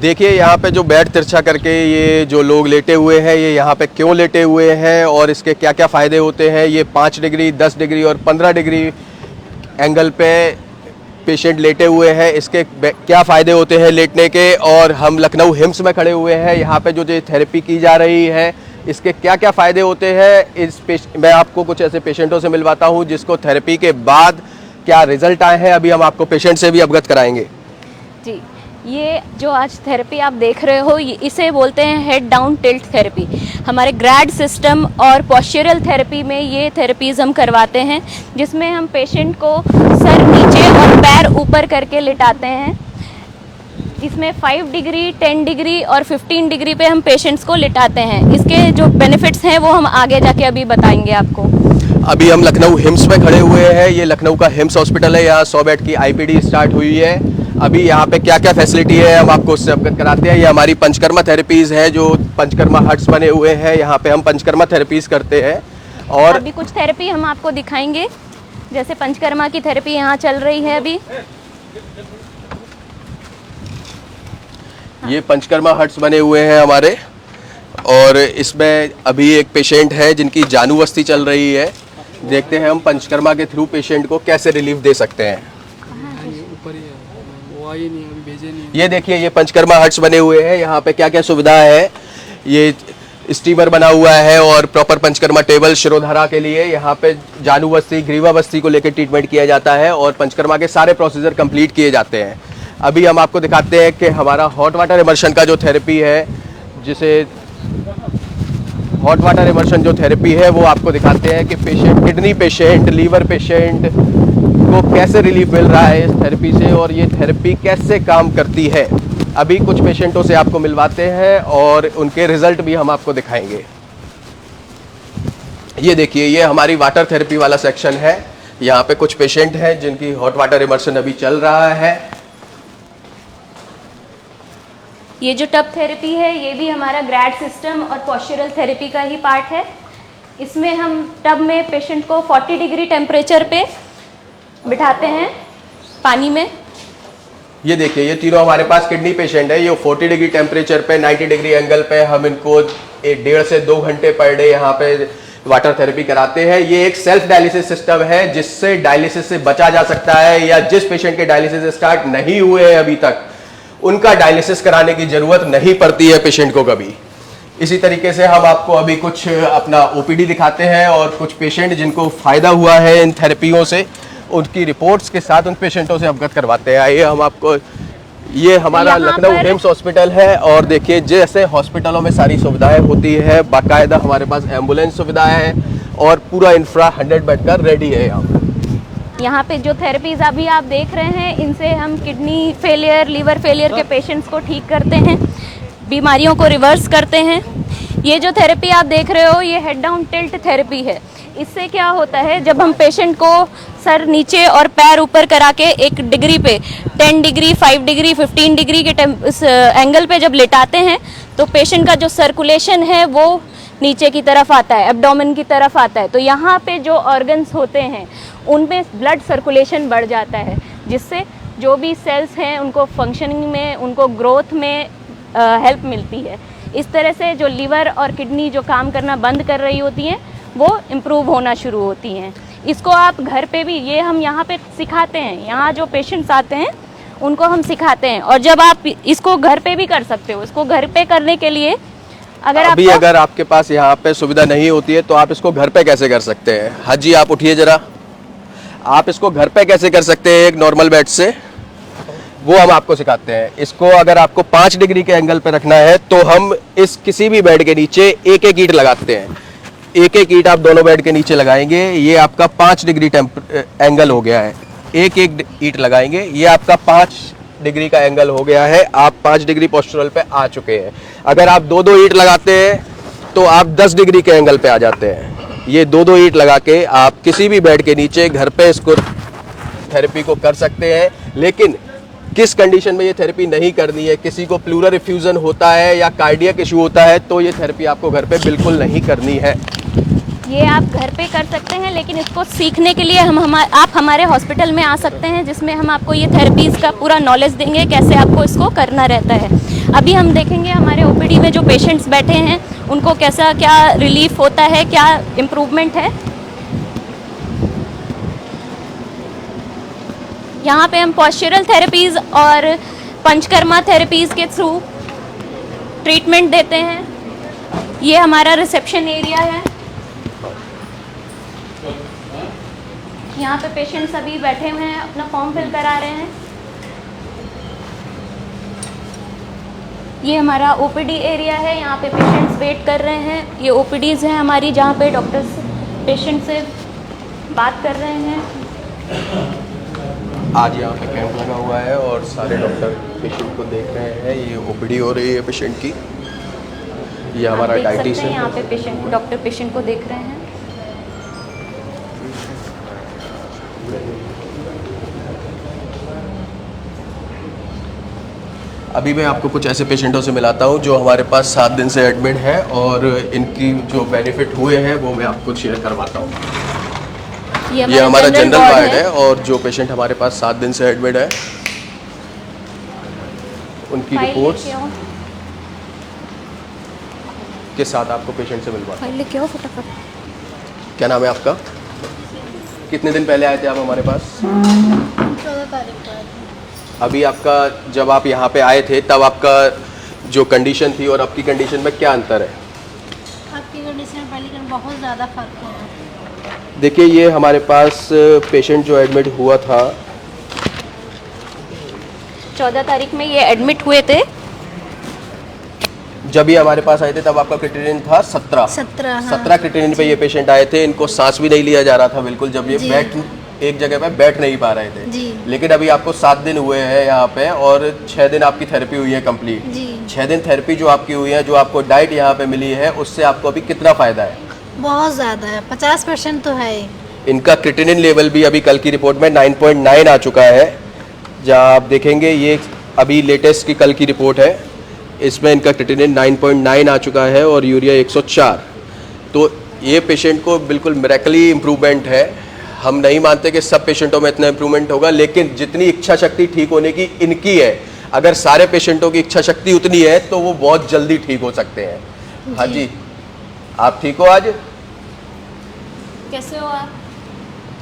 देखिए यहाँ पे जो बेड तिरछा करके ये जो लोग लेटे हुए हैं, ये यहाँ पे क्यों लेटे हुए हैं और इसके क्या क्या फ़ायदे होते हैं। ये 5 डिग्री, 10 डिग्री और 15 डिग्री एंगल पे पेशेंट लेटे हुए हैं। इसके क्या फ़ायदे होते हैं लेटने के। और हम लखनऊ हिम्स में खड़े हुए हैं, यहाँ पे जो थेरेपी की जा रही है इसके क्या क्या फ़ायदे होते हैं मैं आपको कुछ ऐसे पेशेंटों से मिलवाता हूँ जिसको थेरेपी के बाद क्या रिजल्ट आए हैं। अभी हम आपको पेशेंट से भी अवगत कराएंगे। जी, ये जो आज थेरेपी आप देख रहे हो इसे बोलते हैं हेड डाउन टिल्ट थेरेपी। हमारे ग्रैड सिस्टम और पॉस्चरल थेरेपी में ये थेरेपीज़ हम करवाते हैं, जिसमें हम पेशेंट को सर नीचे और पैर ऊपर करके लिटाते हैं। इसमें 5 डिग्री, 10 डिग्री और 15 डिग्री पे हम पेशेंट्स को लिटाते हैं। इसके जो बेनिफिट्स हैं वो हम आगे जाके अभी बताएंगे आपको। अभी हम लखनऊ हिम्स में खड़े हुए हैं। ये लखनऊ का हिम्स हॉस्पिटल है। यहाँ 100 बेड की आईपीडी स्टार्ट हुई है। अभी यहाँ पे क्या क्या फैसिलिटी है हम आपको उससे अवगत कराते हैं। ये हमारी पंचकर्मा थेरेपीज़ है, जो पंचकर्मा हट्स बने हुए हैं। यहाँ पे हम पंचकर्मा थेरेपीज़ करते हैं। और अभी कुछ थेरेपी हम आपको दिखाएंगे, जैसे पंचकर्मा की थेरेपी यहाँ चल रही है अभी। ये पंचकर्मा हट्स बने हुए हैं हमारे, और इसमें अभी एक पेशेंट है जिनकी जानू अस्थि चल रही है। देखते हैं हम पंचकर्मा के थ्रू पेशेंट को कैसे रिलीफ दे सकते हैं। ये देखिए, ये पंचकर्मा हट्स बने हुए हैं। यहाँ पे क्या क्या सुविधा है। ये स्टीमर बना हुआ है और प्रॉपर पंचकर्मा टेबल शिरोधारा के लिए। यहाँ पे जानू अस्थि, ग्रीवा अस्थि को लेकर ट्रीटमेंट किया जाता है और पंचकर्मा के सारे प्रोसीजर कंप्लीट किए जाते हैं। अभी हम आपको दिखाते हैं कि हमारा हॉट वाटर इमर्शन का जो थेरेपी है, जिसे हॉट वाटर इमर्शन जो थेरेपी है वो आपको दिखाते हैं कि patient, kidney patient, liver patient को कैसे रिलीफ मिल रहा है इस थेरेपी से और ये थेरेपी कैसे काम करती है। अभी कुछ पेशेंटों से आपको मिलवाते हैं और उनके रिजल्ट भी हम आपको दिखाएंगे। ये देखिए, ये हमारी वाटर थेरेपी वाला सेक्शन है। यहाँ पे कुछ पेशेंट हैं जिनकी हॉट वाटर इमर्शन अभी चल रहा है। ये जो टब थेरेपी है ये भी हमारा ग्रैड सिस्टम और पॉस्चरल थेरेपी का ही पार्ट है। इसमें हम टब में पेशेंट को 40 डिग्री टेम्परेचर पे बिठाते हैं पानी में। ये देखिए, ये तीनों हमारे पास किडनी पेशेंट है। ये 40 डिग्री टेम्परेचर पे 90 डिग्री एंगल पे हम इनको 1.5 से 2 घंटे पर डे यहाँ पे वाटर थेरेपी कराते हैं। ये एक सेल्फ डायलिसिस सिस्टम है जिससे डायलिसिस से बचा जा सकता है, या जिस पेशेंट के डायलिसिस स्टार्ट नहीं हुए हैं अभी तक उनका डायलिसिस कराने की जरूरत नहीं पड़ती है पेशेंट को कभी। इसी तरीके से हम आपको अभी कुछ अपना ओपीडी दिखाते हैं और कुछ पेशेंट जिनको फायदा हुआ है इन थेरेपियों से उनकी रिपोर्ट्स के साथ उन पेशेंटों से अवगत करवाते हैं। आइए हम आपको, ये हमारा लखनऊ हिम्स हॉस्पिटल है और देखिए जैसे हॉस्पिटलों में सारी सुविधाएं होती है, बाकायदा हमारे पास एम्बुलेंस सुविधा है और पूरा इंफ्रा 100 बेड का रेडी है। यहाँ पे जो थेरेपीज अभी आप देख रहे हैं इनसे हम किडनी फेलियर, लीवर फेलियर के पेशेंट्स को ठीक करते हैं, बीमारियों को रिवर्स करते हैं। ये जो थेरेपी आप देख रहे हो ये हेड डाउन टिल्ट थेरेपी है। इससे क्या होता है, जब हम पेशेंट को सर नीचे और पैर ऊपर करा के एक डिग्री पे 10 डिग्री, 5 डिग्री, 15 डिग्री के इस एंगल पे जब लेटाते हैं तो पेशेंट का जो सर्कुलेशन है वो नीचे की तरफ आता है, एब्डोमेन की तरफ आता है। तो यहाँ पे जो ऑर्गन्स होते हैं उनमें ब्लड सर्कुलेशन बढ़ जाता है, जिससे जो भी सेल्स हैं उनको फंक्शनिंग में, उनको ग्रोथ में हेल्प मिलती है। इस तरह से जो लीवर और किडनी जो काम करना बंद कर रही होती हैं वो इम्प्रूव होना शुरू होती हैं। इसको आप घर पे भी, ये हम यहाँ पे सिखाते हैं, यहाँ जो पेशेंट्स आते हैं उनको हम सिखाते हैं। और जब आप इसको घर पे भी कर सकते हो। इसको घर पे करने के लिए अगर आपके पास यहाँ पे सुविधा नहीं होती है तो आप इसको घर पे कैसे कर सकते हैं। हाजी आप उठिए जरा, आप इसको घर पे कैसे कर सकते हैं एक नॉर्मल बेड से, वो हम आपको सिखाते हैं। इसको अगर आपको 5 डिग्री के एंगल पे रखना है तो हम इस किसी भी बेड के नीचे एक एक ईंट लगाते हैं। एक एक ईंट आप दोनों बेड के नीचे लगाएंगे, ये आपका 5 डिग्री एंगल हो गया है। एक एक ईंट लगाएंगे, ये आपका 5 डिग्री का एंगल हो गया है। आप 5 डिग्री पोस्चरल पे आ चुके हैं। अगर आप 2-2 ईंट लगाते हैं तो आप 10 डिग्री के एंगल पे आ जाते हैं। ये 2-2 ईंट लगा के आप किसी भी बेड के नीचे घर पे इसको थेरेपी को कर सकते हैं। लेकिन किस कंडीशन में ये थेरेपी नहीं करनी है, किसी को प्लूरल इफ्यूजन होता है या कार्डियक इशू होता है तो ये थेरेपी आपको घर पे बिल्कुल नहीं करनी है। ये आप घर पे कर सकते हैं, लेकिन इसको सीखने के लिए आप हमारे हॉस्पिटल में आ सकते हैं, जिसमें हम आपको ये थेरेपीज़ का पूरा नॉलेज देंगे कैसे आपको इसको करना रहता है। अभी हम देखेंगे हमारे ओपीडी में जो पेशेंट्स बैठे हैं उनको कैसा क्या रिलीफ होता है, क्या इम्प्रूवमेंट है। यहाँ पे हम पॉस्चरल थेरेपीज़ और पंचकर्मा थेरेपीज़ के थ्रू ट्रीटमेंट देते हैं। ये हमारा रिसेप्शन एरिया है। यहाँ पे पेशेंट्स अभी बैठे हुए हैं, अपना फॉर्म फिल करा रहे हैं। ये हमारा ओपीडी एरिया है, यहाँ पे पेशेंट्स वेट कर रहे हैं। ये ओपीडीज़ हैं हमारी, जहाँ पे डॉक्टर्स पेशेंट से बात कर रहे हैं। आज यहाँ पे कैंप लगा हुआ है और सारे डॉक्टर पेशेंट को देख रहे हैं। ये ओपीडी हो रही है पेशेंट की। ये हमारा डायटिशियन है। यहाँ पे डॉक्टर पेशेंट को देख रहे हैं। अभी मैं आपको कुछ ऐसे पेशेंटों से मिलाता हूँ जो हमारे पास 7 दिन से एडमिट है और इनकी जो बेनिफिट हुए हैं वो मैं आपको शेयर करवाता हूँ। ये हमारा जनरल वार्ड है और जो पेशेंट हमारे पास 7 दिन से एडमिट है उनकी रिपोर्ट्स के साथ आपको पेशेंट से मिलवाता हूँ। लेके आओ फटाफट। क्या नाम है आपका? कितने दिन पहले आए थे आप हमारे पास? 14 तारीख को। अभी आपका जब आप यहाँ पे आए थे तब आपका जो कंडीशन थी और अब की कंडीशन में क्या अंतर है? आपकी कंडीशन पहले का बहुत ज़्यादा फर्क है। देखिए ये हमारे पास पेशेंट जो एडमिट हुआ था 14 तारीख में ये एडमिट हुए थे। जब ये हमारे पास आए थे तब आपका क्रिटेरियन था 17। 17 क्रिटेरियन पे ये पेशेंट आए थे। इनको सांस भी नहीं लिया जा रहा था बिल्कुल, जब ये एक जगह पे बैठ नहीं पा रहे थे। लेकिन अभी आपको 7 दिन हुए हैं यहाँ पे और 6 दिन आपकी थेरेपी हुई है कंप्लीट। 6 दिन थेरेपी जो आपकी हुई है, जो आपको डाइट यहाँ पे मिली है, उससे आपको अभी कितना फायदा है? बहुत ज़्यादा है, 50% तो है। इनका क्रिटेनिन लेवल भी अभी कल की रिपोर्ट में 9.9 आ चुका है। जहाँ आप देखेंगे ये अभी लेटेस्ट की कल की रिपोर्ट है, इसमें इनका क्रिटेनिन 9.9 आ चुका है और यूरिया 104। तो ये पेशेंट को बिल्कुल मिरेकली इम्प्रूवमेंट है। हम नहीं मानते कि सब पेशेंटों में इतना इम्प्रूवमेंट होगा, लेकिन जितनी इच्छा शक्ति ठीक होने की इनकी है, अगर सारे पेशेंटों की इच्छा शक्ति उतनी है तो वो बहुत जल्दी ठीक हो सकते हैं। हाँ जी, आप ठीक हो आज? कैसे हो आप?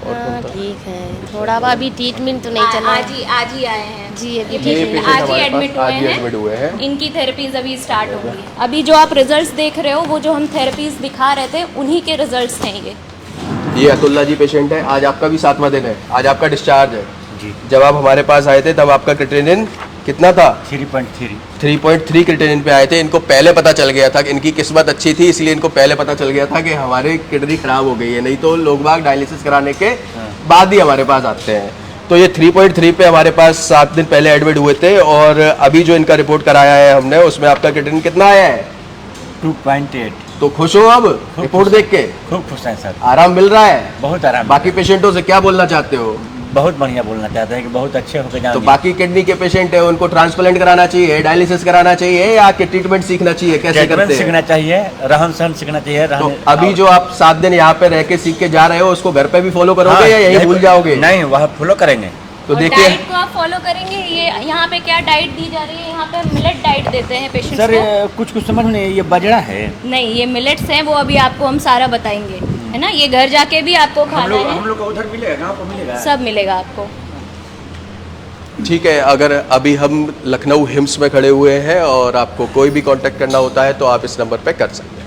हाँ ठीक है, थोड़ा अभी ट्रीटमेंट तो नहीं चला। आज ही आए हैं जी, अभी आज ही एडमिट हुए हैं। इनकी थेरेपीज अभी स्टार्ट होंगी। अभी जो आप रिजल्ट्स देख रहे हो वो जो हम थेरेपीज दिखा रहे थे उन्हीं के रिजल्ट्स हैं ये अतुल्ला जी पेशेंट है। आज आपका भी 7वां दिन है, आज आपका डिस्चार्ज है जी। जब आप हमारे पास आए थे तब आपका क्रिटेनिन कितना था? 3.3 क्रिटेनिन पे आए थे। इनको पहले पता चल गया था कि इनकी किस्मत अच्छी थी, इसलिए इनको पहले पता चल गया था कि हमारे किडनी खराब हो गई है। नहीं तो लोग बाग डायलिसिस कराने के बाद ही हमारे पास आते हैं। तो ये 3.3 पे हमारे पास 7 दिन पहले एडमिट हुए थे और अभी जो इनका रिपोर्ट कराया है हमने, उसमें आपका क्रिटेनिन कितना आया है? 2.8। तो खुश हो अब रिपोर्ट देख के? खूब खुश है सर, आराम मिल रहा है? बहुत आराम। बाकी पेशेंटों से क्या बोलना चाहते हो? बहुत बढ़िया बोलना चाहते हैं कि बहुत अच्छे होकर जाओ। तो बाकी किडनी के पेशेंट है उनको ट्रांसप्लांट कराना चाहिए, डायलिसिस कराना चाहिए या कि ट्रीटमेंट सीखना चाहिए? कैसे करते हैं? सीखना चाहिए, रहन सहन सीखना चाहिए। तो अभी जो आप 7 दिन यहाँ पे रह के सीख के जा रहे हो, उसको घर पे भी फॉलो करोगे या यही भूल जाओगे? नहीं, वह फॉलो करेंगे। तो देखिए डाइट को आप फॉलो करेंगे। ये यहाँ पे क्या डाइट दी जा रही है? यहाँ पे मिलेट डाइट देते हैं पेशेंट्स सर को। कुछ समझ में नहीं, ये बजरा है? नहीं, ये मिलेट्स हैं, वो अभी आपको हम सारा बताएंगे, है ना। ये घर जाके भी आपको खाना है। हम लोग को उधर मिलेगा, गाँव को मिलेगा, सब मिलेगा आपको। ठीक है, अगर अभी हम लखनऊ हिम्स में खड़े हुए हैं और आपको कोई भी कांटेक्ट करना होता है तो आप इस नंबर पे कर सकते हैं।